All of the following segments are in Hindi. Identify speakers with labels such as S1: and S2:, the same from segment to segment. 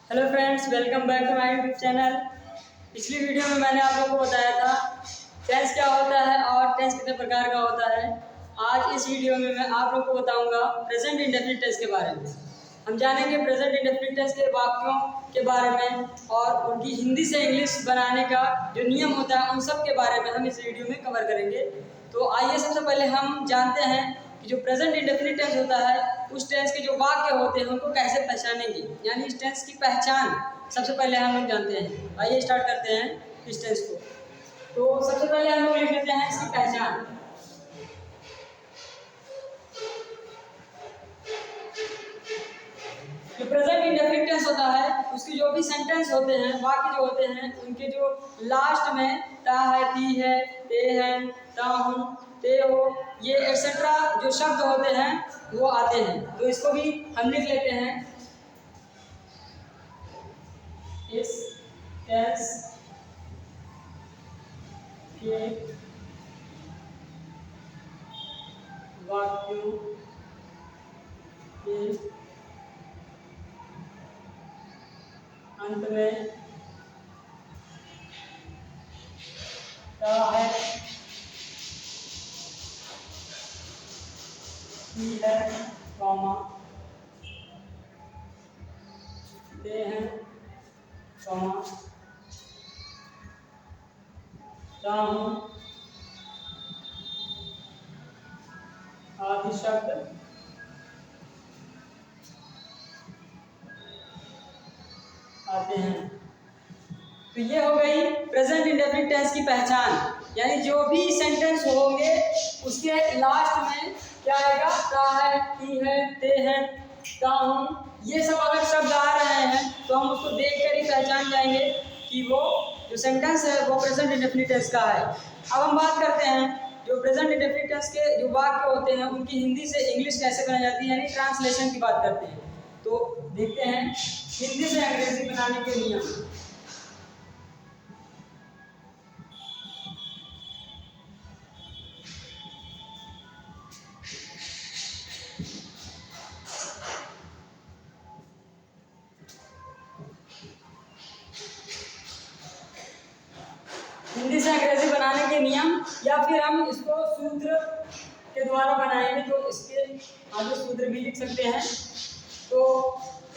S1: Hello friends, welcome back to my YouTube channel. पिछली वीडियो में मैंने आप लोगों को बताया था टेंस क्या होता है और टेंस कितने प्रकार का होता है। आज इस वीडियो में मैं आप लोगों को बताऊंगा प्रेजेंट इंडेफिनिट टेंस के बारे में। हम जानेंगे प्रेजेंट इंडेफिनिट टेंस के वाक्यों के बारे में और उनकी हिंदी से इंग्लिश बनाने का जो नियम होता है उन सब के बारे में हम इस वीडियो में कवर करेंगे। तो आइए सबसे पहले हम जानते हैं कि जो प्रेजेंट इंडेफिनिट टेंस होता है उस टेंस के जो वाक्य होते हैं उनको कैसे पहचानेंगे, यानी इस टेंस की पहचान सबसे पहले हम लोग जानते हैं। आइए स्टार्ट करते हैं इस टेंस को। तो सबसे पहले हम लोग लिख लेते हैं इसकी पहचान। जो प्रेजेंट इंडेफिनिट टेंस होता है उसके जो भी सेंटेंस होते हैं, वाक्य जो होते हैं, उनके जो लास्ट में ता है, ती है, ते है, ता हूं, ते हो, ये एक्सेट्रा जो शब्द होते हैं वो आते हैं। तो इसको भी हम लिख लेते हैं इस टेंस के वाक्यों के अंत में ता है, ती है, कॉमा, ते हैं, कॉमा, ता हूं आदि शब्द आते हैं। तो ये हो गई प्रेजेंट इंडेफिनिट टेंस की पहचान, यानी जो भी सेंटेंस होंगे उसके लास्ट में क्या आएगा, ता है, ती है, ते है, ता हूं, ये सब अगर शब्द आ रहे हैं तो हम उसको देखकर ही पहचान जाएंगे कि वो जो सेंटेंस है वो प्रेजेंट इंडेफिनिट टेंस का है। अब हम बात करते हैं जो प्रेजेंट इंडेफिनिट टेंस के जो वाक्य होते हैं उनकी हिंदी से इंग्लिश कैसे बनाई जाती है, यानी ट्रांसलेशन की बात करते हैं। तो देखते हैं हिंदी से अंग्रेजी बनाने के नियम। हिंदी से अंग्रेजी बनाने के नियम, या फिर हम इसको सूत्र के द्वारा बनाएंगे तो इसके आगे सूत्र भी लिख सकते हैं। तो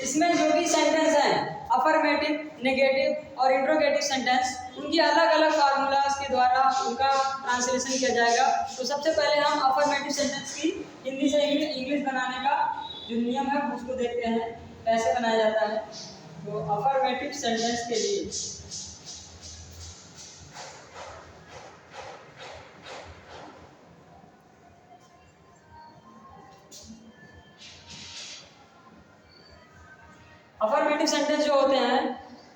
S1: इसमें जो भी सेंटेंस हैं अफर्मेटिव, नेगेटिव और इंट्रोगेटिव सेंटेंस, उनकी अलग अलग फार्मूलाज के द्वारा उनका ट्रांसलेशन किया जाएगा। तो सबसे पहले हम अफर्मेटिव सेंटेंस की हिंदी से इंग्लिश बनाने का जो नियम है उसको देखते हैं कैसे बनाया जाता है। तो अफर्मेटिव सेंटेंस के लिए अफर्मेटिव सेंटेंस जो होते हैं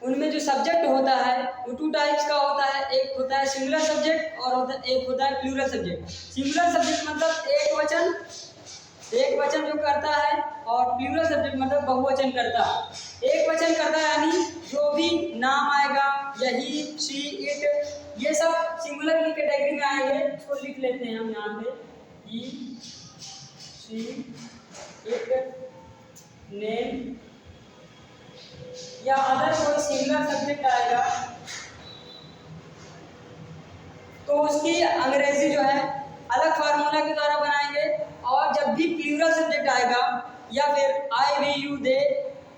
S1: उनमें जो सब्जेक्ट होता है वो टू टाइप्स का होता है। एक होता है सिंगुलर सब्जेक्ट और एक होता है प्लूरल सब्जेक्ट। सिंगुलर सब्जेक्ट मतलब एक वचन जो करता है, और प्लूरल सब्जेक्ट मतलब बहुवचन करता है। एक वचन करता है यानी जो भी नाम आएगा, यही, शी, इट, ये सब सिंगुलर की कैटेगरी में आएंगे। इसको लिख लेते हैं हम यहाँ पे, ही, शी, इट, नेम या अदर कोई सिंगुलर सब्जेक्ट आएगा तो उसकी अंग्रेजी जो है अलग फार्मूला के द्वारा बनाएंगे। और जब भी प्लूरल सब्जेक्ट आएगा या फिर आई, वी, यू, दे,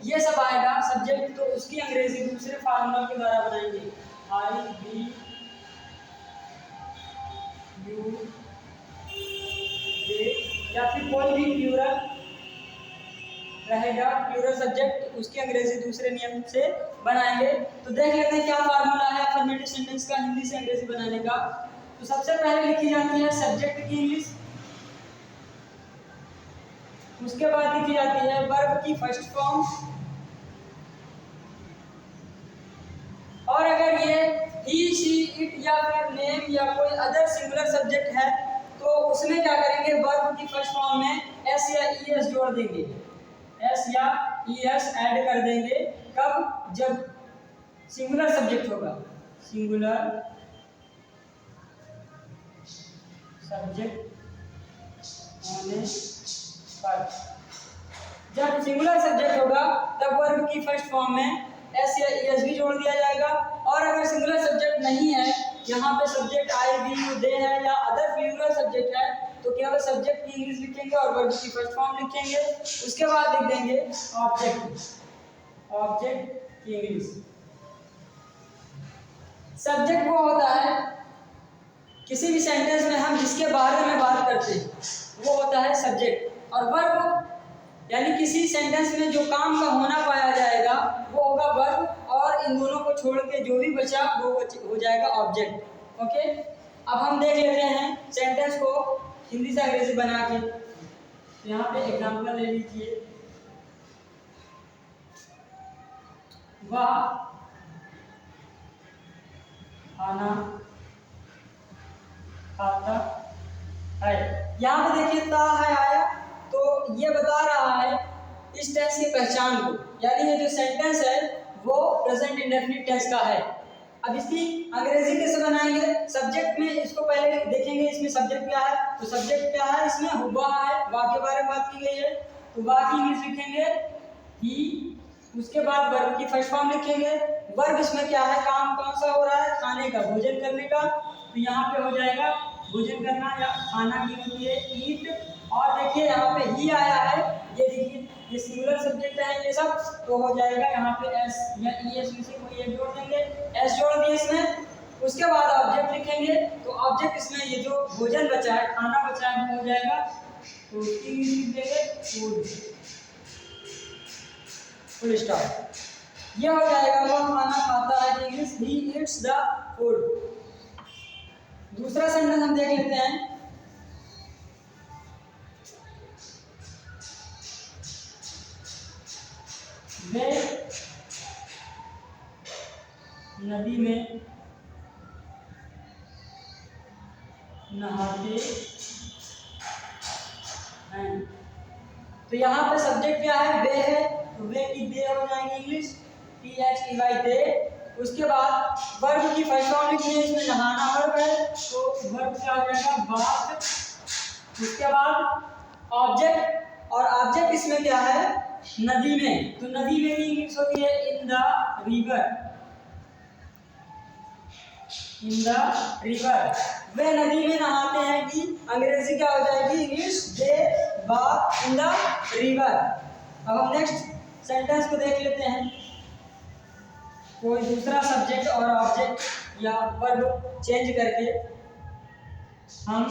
S1: ये सब आएगा सब्जेक्ट, तो उसकी अंग्रेजी दूसरे फार्मूला के द्वारा बनाएंगे। आई, वी, यू, दे, या फिर कोई भी प्लूरल रहेगा, प्लूरल सब्जेक्ट, उसकी अंग्रेजी दूसरे नियम से बनाएंगे। तो देख लेते हैं क्या फार्मूला है अफर्मेटिव सेंटेंस का हिंदी से अंग्रेजी बनाने का। तो सबसे पहले लिखी जाती है सब्जेक्ट की इंग्लिश, उसके बाद लिखी जाती है वर्ब की फर्स्ट फॉर्म, और अगर ये ही, शी, इट या फिर नेम या कोई अदर सिंगुलर सब्जेक्ट है तो उसमें क्या करेंगे, वर्ब की फर्स्ट फॉर्म में एस या ई एस जोड़ देंगे, एस या ई एस ऐड कर देंगे। कब, जब सिंगुलर सब्जेक्ट होगा, सिंगुलर सब्जेक्ट होने पर। जब सिंगुलर सब्जेक्ट होगा तब वर्ब वर्ब की फर्स्ट फॉर्म में एस या एस भी जोड़ दिया जाएगा। और अगर सिंगुलर सब्जेक्ट नहीं है, यहाँ पे सब्जेक्ट आई वी यू दे है या अदर प्लूरल सब्जेक्ट है, तो केवल सब्जेक्ट की इंग्लिश लिखेंगे और वर्ब की फर्स्ट फॉर्म लिखेंगे। उसके बाद लिख देंगे ऑब्जेक्ट, ऑब्जेक्ट की इंग्लिश। सब्जेक्ट वो होता है किसी भी सेंटेंस में हम जिसके बारे में बात करते हैं, वो होता है सब्जेक्ट। और वर्ब यानी किसी सेंटेंस में जो काम का होना पाया जाएगा वो होगा वर्ब, और इन दोनों को छोड़ के जो भी बचा वो हो जाएगा ऑब्जेक्ट। ओके, अब हम देख लेते हैं सेंटेंस को हिंदी से अंग्रेजी बना के। यहाँ पे एग्जांपल ले लीजिए, वह खाना खाता है। यहाँ पे देखिए ता है आया, तो ये बता रहा है इस टेंस की पहचान को, यानी ये जो सेंटेंस है वो प्रेजेंट इंडेफिनिट टेंस का है। अब इसकी अंग्रेजी कैसे बनाएंगे? सब्जेक्ट में इसको पहले देखेंगे, इसमें सब्जेक्ट क्या है। तो सब्जेक्ट क्या है, इसमें हुआ है, वाह के बारे में बात की गई है, तो वाह की इंग्लिश लिखेंगे ही। उसके बाद वर्ब की फर्स्ट फॉर्म लिखेंगे। वर्ब इसमें क्या है, काम कौन सा हो रहा है, खाने का, भोजन करने का, तो यहाँ पे हो जाएगा भोजन करना या खाना की होती है ईट। और देखिए यहाँ पे ही आया है, ये देखिए ये सिंगुलर सब्जेक्ट है ये सब, तो हो जाएगा यहाँ पे एस या ई एस में से कोई एक जोड़ देंगे, एस जोड़ दिए इसमें। उसके बाद ऑब्जेक्ट लिखेंगे, तो ऑब्जेक्ट इसमें ये जो भोजन बचा है, खाना बचा है, वो हो जाएगा, तो उसकी इंग्लिश लिख देंगे फूड, फुल स्टॉप। ये हो जाएगा वो खाना खाता है, English he eats the food. दूसरा सेंटेंस हम देख लेते हैं, वे नदी में नहाते हैं। तो यहाँ पे सब्जेक्ट क्या है, वे है, तो वे की दे हो जाएंगे इंग्लिश THEY दे। उसके बाद वर्ब की फर्स्ट फॉर्म लिखनी है, इसमें नहाना वर्ब है, तो वर्ब क्या हो जाएगा, बाथ। उसके बाद ऑब्जेक्ट, और ऑब्जेक्ट इसमें क्या है, नदी में, तो नदी में की इंग्लिश होती है in the river, in the river. वे नदी में नहाते हैं कि अंग्रेजी क्या हो जाएगी English, they bath in the river. अब हम नेक्स्ट सेंटेंस को देख लेते हैं, कोई दूसरा सब्जेक्ट और ऑब्जेक्ट या वर्ब चेंज करके हम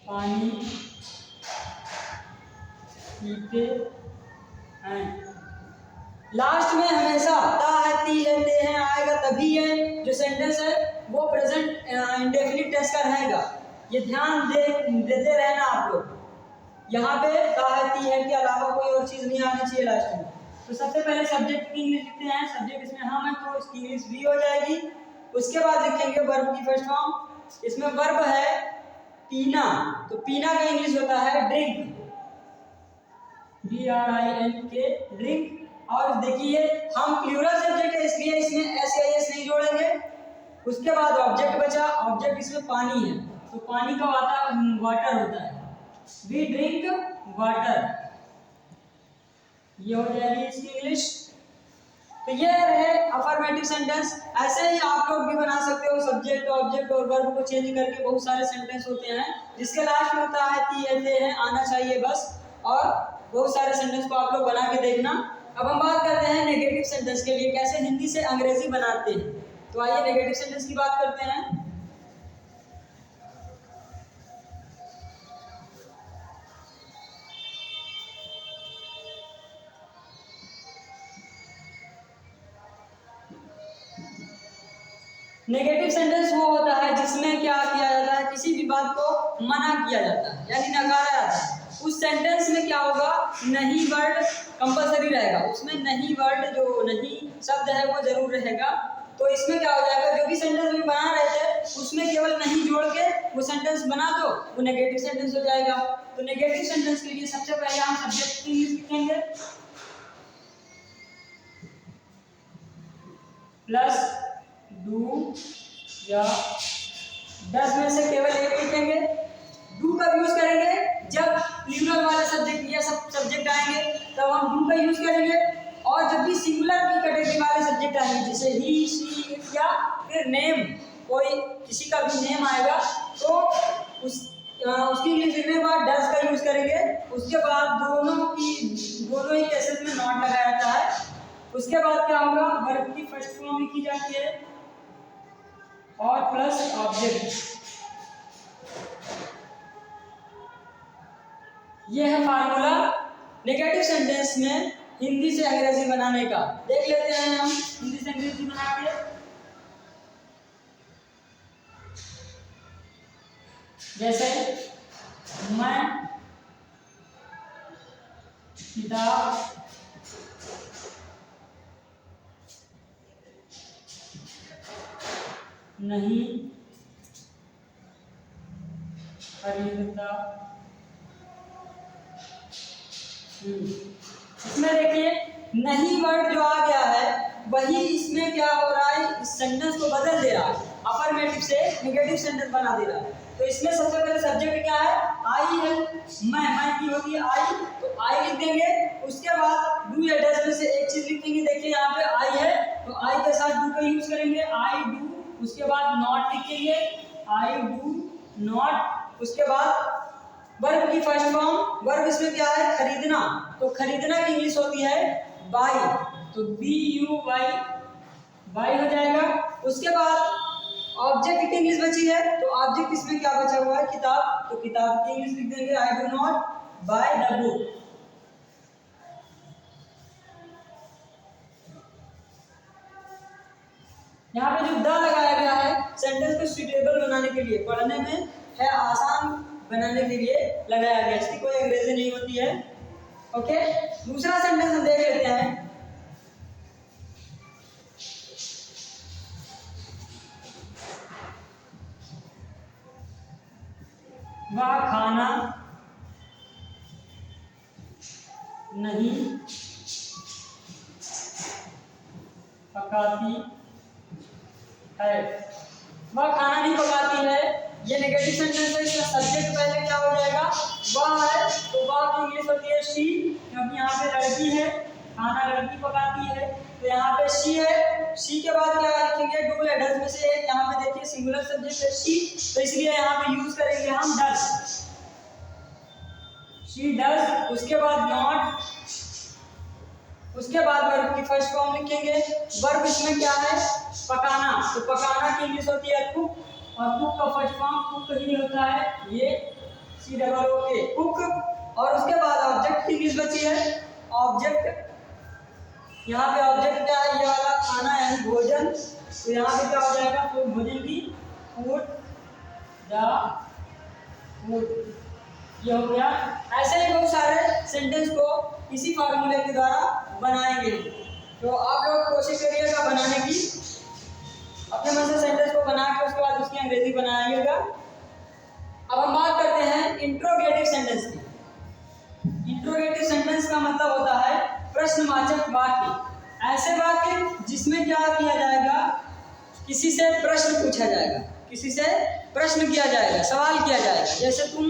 S1: पानी पीते हैं। लास्ट में हमेशा ता है, ती है, ते है आएगा, तभी है जो सेंटेंस है वो प्रेजेंट इंडेफिनिट टेंस का रहेगा। ये ध्यान देते रहना आप लोग। यहाँ पे ता है, ती है के अलावा कोई और चीज नहीं आनी चाहिए लास्ट में। तो सबसे पहले सब्जेक्ट की इंग्लिश लिखते हैं, सब्जेक्ट इसमें हम है तो इसकी इंग्लिश भी हो जाएगी। उसके बाद लिखेंगे वर्ब की फर्स्ट फॉर्म। इसमें वर्ब है पीना, तो पीना का इंग्लिश होता है ड्रिंक, DRINK ड्रिंक। और देखिए हम प्लूरल सब्जेक्ट है इसलिए इसमें SIS नहीं जोड़ेंगे। उसके बाद ऑब्जेक्ट बचा, ऑब्जेक्ट इसमें पानी है, तो पानी का वाटर होता है, वी ड्रिंक वाटर, ये हो जाएगी इसकी इंग्लिश। तो ये रहे अफर्मेटिव सेंटेंस। ऐसे ही आप लोग भी बना सकते हो, सब्जेक्ट ऑब्जेक्ट और वर्ब को चेंज करके बहुत सारे सेंटेंस होते हैं जिसके लास्ट में होता है ती है आना चाहिए बस। और बहुत सारे सेंटेंस को आप लोग बना के देखना। अब हम बात करते हैं नेगेटिव सेंटेंस के लिए कैसे हिंदी से अंग्रेजी बनाते हैं। तो आइए नेगेटिव सेंटेंस की बात करते हैं। नेगेटिव सेंटेंस वो होता है जिसमें क्या किया जाता है, किसी भी बात को मना किया जाता है यानी नकारा जाता है। उस सेंटेंस में क्या होगा, नहीं वर्ड कंपलसरी रहेगा, उसमें नहीं वर्ड जो नहीं शब्द है वो जरूर रहेगा। तो इसमें क्या हो जाएगा, जो भी सेंटेंस हम बना रहे थे उसमें केवल नहीं जोड़ के वो सेंटेंस बना दो, वो नेगेटिव सेंटेंस हो जाएगा। तो नेगेटिव सेंटेंस के लिए सबसे पहले हम सब्जेक्ट की इंग्लिश लिखेंगे प्लस डू या 10 में से केवल एक लिखेंगे, डू कब यूज करेंगे? जब प्लूरल वाले सब्जेक्ट या सब सब्जेक्ट आएंगे तब हम डू का यूज करेंगे। और जब भी सिंगुलर की कैटेगरी वाले सब्जेक्ट आएंगे जैसे ही, शी या फिर नेम, कोई किसी का भी नेम आएगा तो उसकी इंग्लिश लिखने के बाद डज का यूज करेंगे। उसके बाद दोनों ही केसेस में नॉट लगाया जाता है। उसके बाद क्या होगा? वर्ब की फर्स्ट फॉर्म लिखी जाती है और प्लस ऑब्जेक्ट। यह है फार्मूला नेगेटिव सेंटेंस में हिंदी से अंग्रेजी बनाने का। देख लेते हैं हम हिंदी से अंग्रेजी बना के। जैसे मैं किताब नहीं खरीदता। इसमें देखिए नहीं वर्ड जो आ गया है वही इसमें क्या हो रहा है, इस सेंटेंस को बदल दे रहा है, अफर्मेटिव से नेगेटिव सेंटेंस बना दे रहा है। तो इसमें सबसे पहले सब्जेक्ट क्या है? आई है। मैं की होती है आई, तो आई लिख देंगे। उसके बाद डू या डज में से एक चीज लिखेंगे। देखिए यहाँ पे आई है तो आई के साथ डू का यूज करेंगे, आई डू। उसके बाद नॉट लिखेंगे, आई डू नॉट। उसके बाद वर्ब की फर्स्ट फॉर्म, वर्ब इसमें क्या है? खरीदना। तो खरीदना की इंग्लिश होती है बाई, तो बी यू वाई, बाई हो जाएगा। उसके बाद ऑब्जेक्ट की इंग्लिश बची है, तो ऑब्जेक्ट इसमें क्या बचा हुआ है? किताब। तो किताब की इंग्लिश लिख देंगे I do not by the book. यहाँ पे जो द लगाया गया है सेंटेंस को सुटेबल बनाने के लिए, पढ़ने में है आसान बनाने के लिए लगाया गया, इसकी कोई अंग्रेजी नहीं होती है। ओके, दूसरा सेंटेंस हम देख लेते हैं। वह खाना नहीं पकाती है। वह खाना नहीं पकाती है, ये नेगेटिव सेंटेंस है। इसका सब्जेक्ट पहले क्या हो जाएगा? वह है, तो वह की इंग्लिश होती है शी, क्योंकि यहाँ पे लड़की है, खाना लड़की पकाती है, तो यहाँ पे शी है। शी के बाद क्या लिखेंगे? डू या डज में से एक। यहाँ पे देखिए सिंगुलर सब्जेक्ट है शी, तो इसलिए यहाँ पे यूज करेंगे हम डज, शी डज। उसके बाद नॉट, उसके बाद वर्ब की फर्स्ट फॉर्म लिखेंगे। वर्ब इसमें क्या है? पकाना, तो पकाना की इंग्लिश होती है कुक, और कुक का फर्स्ट फॉर्म कुक ही होता है, ये सी डबल ओ के, कुक। और उसके बाद ऑब्जेक्ट की इंग्लिश बची है ऑब्जेक्ट। यहाँ पे ऑब्जेक्ट क्या है? ये वाला खाना यानी भोजन, तो यहाँ पे क्या हो जाएगा? तो भोजन की फूड, द फूड, ये हो गया। ऐसे ही बहुत सारे सेंटेंस को इसी फार्मूले के द्वारा बनाएंगे। तो आप लोग कोशिश करिएगा बनाने की, अपने मन से सेंटेंस को बना के उसके बाद उसकी अंग्रेजी बनाइएगा। अब हम बात करते हैं इंट्रोगेटिव सेंटेंस की। इंट्रोगेटिव सेंटेंस का मतलब होता है प्रश्नवाचक वाक्य। ऐसे वाक्य जिसमें क्या किया जाएगा? किसी से प्रश्न पूछा जाएगा, किसी से प्रश्न किया जाएगा, सवाल किया जाएगा। जैसे तुम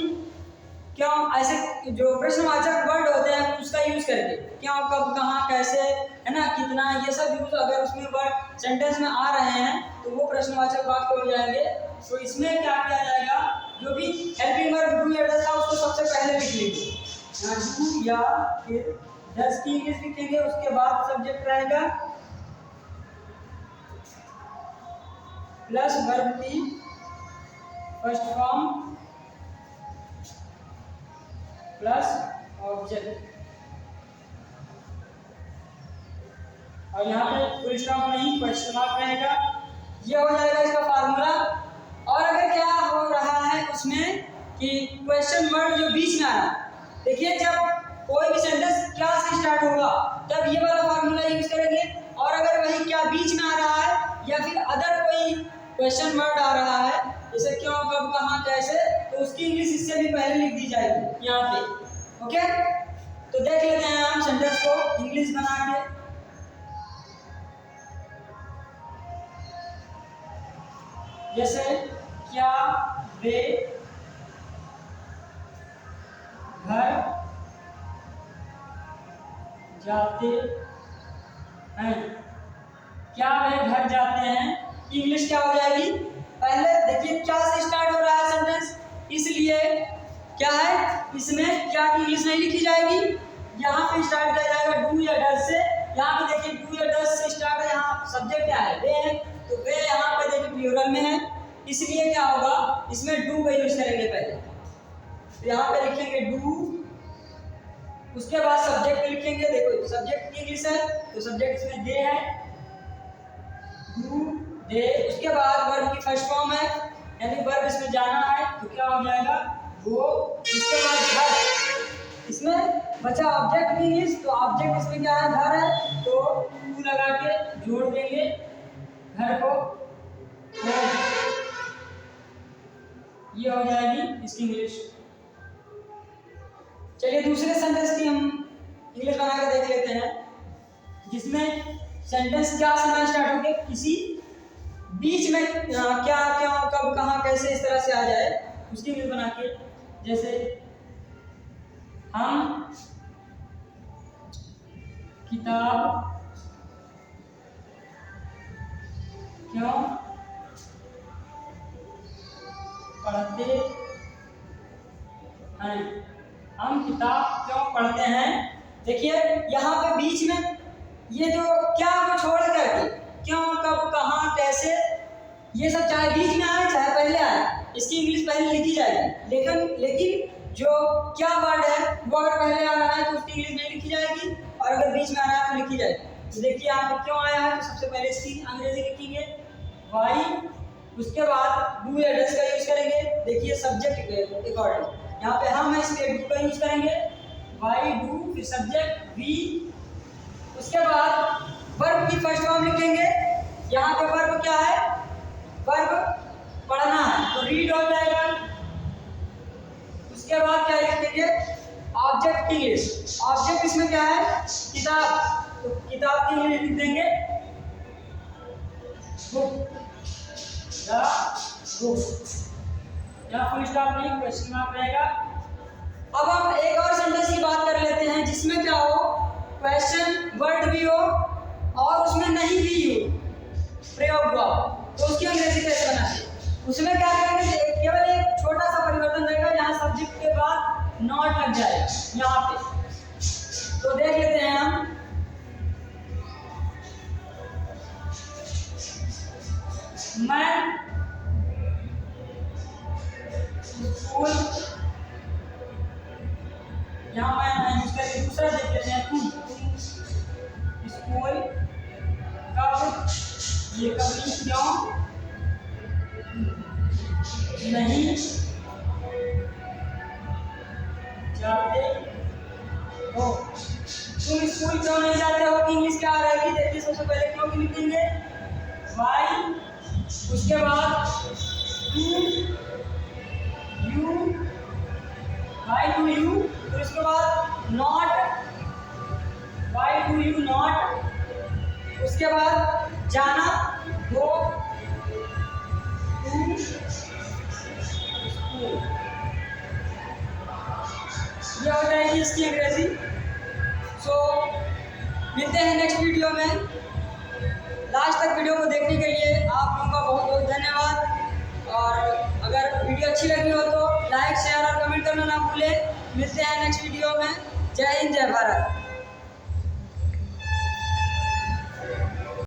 S1: क्यों, ऐसे जो प्रश्नवाचक वर्ड होते हैं उसका यूज करके, क्यों, कब, कहाँ, कैसे, है ना, कितना, ये सब यूज अगर उसमें वर्ड सेंटेंस में आ रहे हैं तो वो प्रश्नवाचक वाक्य हो जाएंगे। तो इसमें क्या किया जाएगा? जो भी हेल्पिंग वर्ब डू या डज था उसको सबसे पहले लिख लेंगे, डू या फिर डज की इंग्लिश लिखेंगे। उसके बाद सब्जेक्ट रहेगा प्लस वर्ब की फर्स्ट फॉर्म प्लस ऑब्जेक्ट, और यहाँ पे फुल स्टॉप नहीं, क्वेश्चन मार्क रहेगा। ये हो जाएगा इसका फार्मूला। और अगर क्या हो रहा है उसमें कि क्वेश्चन वर्ड जो बीच में आ रहा है, देखिए जब कोई भी सेंटेंस क्या से स्टार्ट होगा तब ये वाला फार्मूला यूज करेंगे। और अगर वही क्या बीच में आ रहा है या फिर अदर कोई क्वेश्चन वर्ड आ रहा है, जैसे क्यों, कब, कहाँ, कैसे, तो उसकी इंग्लिश इससे भी पहले लिख दी जाएगी यहाँ पे। ओके, तो देख लेते हैं हम सेंटेंस को इंग्लिश बना के। जैसे क्या वे जाते हैं, क्या वे घर जाते हैं। इंग्लिश क्या हो जाएगी, पहले देखिए क्या से स्टार्ट हो रहा है सेंटेंस, इसलिए क्या है इसमें क्या की इंग्लिश नहीं लिखी जाएगी, यहाँ पे स्टार्ट किया जाएगा डू या डज से। यहाँ पे देखिए डू या डज से स्टार्ट है, यहाँ सब्जेक्ट क्या है वे है, तो वे यहाँ पे देखिए प्लूरल में है, इसलिए क्या होगा इसमें डू का यूज करेंगे पहले। तो यहाँ पे लिखेंगे डू, उसके बाद सब्जेक्ट लिखेंगे, देखो सब्जेक्ट की इंग्लिश है तो सब्जेक्ट इसमें दे है, डू दे। उसके बाद वर्ब की फर्स्ट फॉर्म है, यानी वर्ब इसमें जाना है तो क्या हो जाएगा गो। उसके बाद घर, इसमें बचा ऑब्जेक्ट की इंग्लिश, तो ऑब्जेक्ट इसमें क्या है घर है, तो टू लगा के जोड़ देंगे घर को, ये हो जाएगी इसकी इंग्लिश। चलिए दूसरे सेंटेंस की हम इंग्लिश बना के देख लेते हैं, जिसमें सेंटेंस क्या से स्टार्ट हो गया, किसी बीच में क्या क्या कब कहाँ कैसे इस तरह से आ जाए उसकी इंग्लिश बना के। जैसे हम किताब क्यों पढ़ते हैं, हम किताब क्यों पढ़ते हैं। देखिए यहाँ पे बीच में ये जो क्या को छोड़ करके क्यों कब कहाँ कैसे ये सब चाहे बीच में आए चाहे पहले आए, इसकी इंग्लिश पहले लिखी जाएगी। लेकिन जो क्या वर्ड है वो अगर पहले आ रहा है तो उसकी इंग्लिश नहीं लिखी जाएगी, और अगर बीच में आ रहा है तो लिखी जाएगी। तो देखिए यहाँ पे क्यों आया है तो सबसे पहले इसकी अंग्रेजी लिखेंगे वाई, उसके बाद डू या डज का यूज करेंगे। देखिए सब्जेक्ट के अकॉर्डिंग यहाँ पे हम इसलिए डू का यूज करेंगे, वाई डू, फिर सब्जेक्ट वी, उसके बाद वर्ब की फर्स्ट फॉर्म लिखेंगे। यहाँ पे वर्ब क्या है, वर्ब पढ़ना है तो रीड हो जाएगा। उसके बाद क्या लिखेंगे ऑब्जेक्ट की इंग्लिश, ऑब्जेक्ट इसमें क्या है किताब, तो किताब की इंग्लिश लिख देंगे बुक या बुक, यहाँ फुल स्टॉप नहीं क्वेश्चन मार्क रहेगा। अब हम एक और सेंटेंस की बात कर लेते हैं जिसमें क्या हो क्वेश्चन वर्ड भी हो और उसमें नहीं भी हो प्रयोग हुआ, तो उसकी अंग्रेजी कैसे बनाते हैं। उसमें क्या करेंगे, केवल एक छोटा सा परिवर्तन रहेगा, यहाँ सब्जेक्ट के बाद नॉट लग जाएगा यहाँ पे। तो देख लेते हैं हम, मैं स्कूल, यहाँ मैं यूज करके दूसरा देख लेते हैं, तुम स्कूल कब, ये कभी क्यों नहीं जाते हो, तुम स्कूल क्यों नहीं जाते हो कि इंग्लिश क्या रहेगी। देखिए सबसे पहले क्यों की लिखेंगे वाई, उसके बाद यू, वाई टू यू, फिर उसके बाद not, Y to U not, उसके बाद जाना गो टू स्कूल, ये हो जाएगी इसकी अंग्रेजी। सो मिलते हैं नेक्स्ट वीडियो में। लास्ट तक वीडियो को देखने के लिए आप लोगों का बहुत बहुत धन्यवाद, और अगर वीडियो अच्छी लगी हो तो लाइक शेयर और कमेंट करना ना भूलें। मिलते हैं नेक्स्ट वीडियो में। जय हिंद जय भारत।